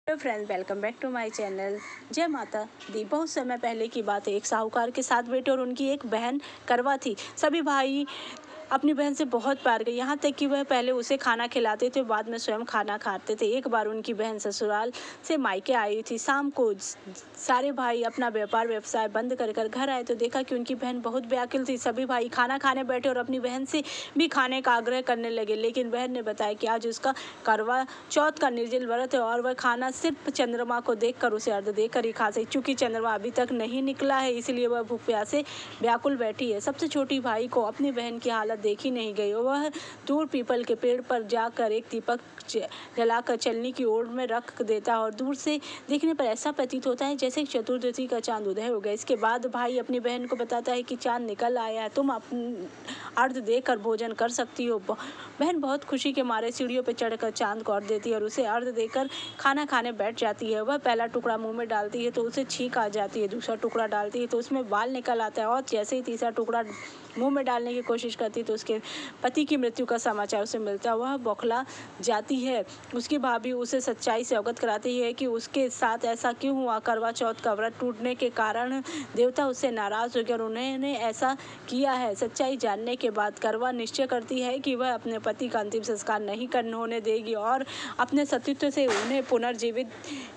Hello friends, welcome back to my channel. जय माता दी। बहुत समय पहले की बात है। एक साहूकार के 7 बेटे और उनकी एक बहन करवा थी। सभी भाई अपनी बहन से बहुत प्यार करते, यहाँ तक कि वह पहले उसे खाना खिलाते थे, बाद में स्वयं खाना खाते थे। एक बार उनकी बहन ससुराल से मायके आई थी। शाम को सारे भाई अपना व्यवसाय बंद कर घर आए तो देखा कि उनकी बहन बहुत व्याकुल थी। सभी भाई खाना खाने बैठे और अपनी बहन से भी खाने का आग्रह करने लगे, लेकिन बहन ने बताया कि आज उसका करवा चौथ का निर्जल व्रत है और वह खाना सिर्फ चंद्रमा को देखकर, उसे अर्घ देकर ही खा सकती। चूंकि चंद्रमा अभी तक नहीं निकला है, इसलिए वह भूख प्यास से व्याकुल बैठी है। सबसे छोटी भाई को अपनी बहन की हालत देखी नहीं गई। वह दूर पीपल के पेड़ पर जाकर एक दीपक जलाकर चलनी की ओर में रख देता है और दूर से देखने पर ऐसा प्रतीत होता है जैसे चतुर्दशी का चांद उदय हो गया। इसके बाद भाई अपनी बहन को बताता है कि चांद निकल आया है, तुम अर्घ देकर भोजन कर सकती हो। बहन बहुत खुशी के मारे सीढ़ियों पर चढ़कर चांद को अर्घ देती है और उसे अर्घ देकर खाना खाने बैठ जाती है। वह पहला टुकड़ा मुंह में डालती है तो उसे छींक आ जाती है, दूसरा टुकड़ा डालती है तो उसमें बाल निकल आता है और जैसे ही तीसरा टुकड़ा मुंह में डालने की कोशिश करती तो उसके पति की मृत्यु का समाचार उसे मिलता है। वह बौखला जाती है। उसकी भाभी उसे सच्चाई से अवगत कराती है कि उसके साथ ऐसा क्यों हुआ। करवा चौथ का व्रत टूटने के कारण देवता उससे नाराज हो गए और उन्होंने ऐसा किया है। सच्चाई जानने के बाद करवा निश्चय करती है कि वह अपने पति का अंतिम संस्कार नहीं होने देगी और अपने सतीत्व से उन्हें पुनर्जीवित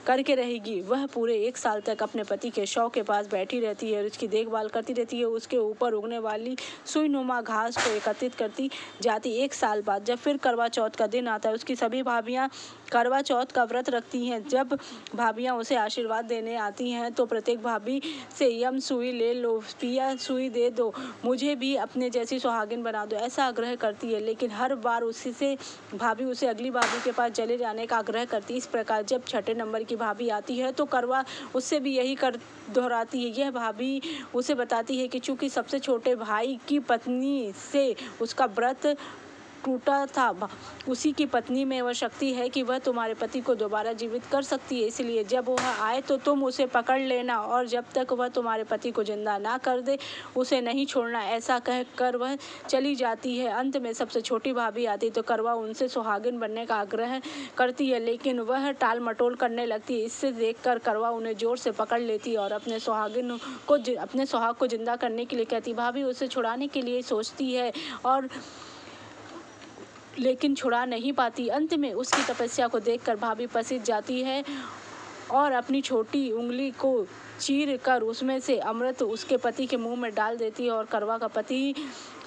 करके रहेगी। वह पूरे 1 साल तक अपने पति के शव के पास बैठी रहती है और उसकी देखभाल करती रहती है। उसके ऊपर उगने वाली सुईनुमा घास को एकत्रित करती जाती। 1 साल बाद जब फिर करवा चौथ का दिन आता है, उसकी सभी भाभियां करवा चौथ का व्रत रखती हैं। जब भाभियां उसे आशीर्वाद देने आती हैं तो प्रत्येक भाभी से यम सुई ले लो, पिया सुई दे दो, मुझे भी अपने जैसी सुहागिन बना दो, ऐसा आग्रह करती है। लेकिन हर बार उससे भाभी उसे अगली भाभी के पास चले जाने का आग्रह करती है। इस प्रकार जब 6ठे नंबर की भाभी आती है तो करवा उससे भी यही कर दोहराती है। यह भाभी उसे बताती है कि चूंकि सबसे छोटे भाई की पत्नी से उसका व्रत टूटा था, उसी की पत्नी में वह शक्ति है कि वह तुम्हारे पति को दोबारा जीवित कर सकती है। इसलिए जब वह आए तो तुम उसे पकड़ लेना और जब तक वह तुम्हारे पति को जिंदा ना कर दे उसे नहीं छोड़ना। ऐसा कहकर वह चली जाती है। अंत में सबसे छोटी भाभी आती तो करवा उनसे सुहागिन बनने का आग्रह करती है, लेकिन वह टाल मटोल करने लगती है। इससे देखकर करवा उन्हें जोर से पकड़ लेती है और अपने सुहाग को जिंदा करने के लिए कहती। भाभी उसे छुड़ाने के लिए सोचती है और लेकिन छुड़ा नहीं पाती। अंत में उसकी तपस्या को देखकर भाभी पसीज जाती है और अपनी छोटी उंगली को चीर कर उसमें से अमृत उसके पति के मुंह में डाल देती है और करवा का पति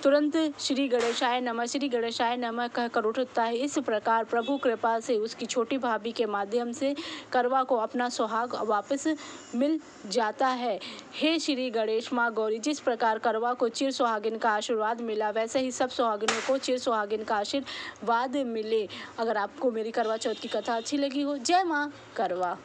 तुरंत श्री गणेशाय नमः कहकर उठता है। इस प्रकार प्रभु कृपा से उसकी छोटी भाभी के माध्यम से करवा को अपना सुहाग वापस मिल जाता है। हे श्री गणेश माँ गौरी, जिस प्रकार करवा को चिर सुहागिन का आशीर्वाद मिला, वैसे ही सब सुहागिनों को चिर सुहागिन का आशीर्वाद मिले। अगर आपको मेरी करवा चौथ की कथा अच्छी लगी हो, जय माँ करवा।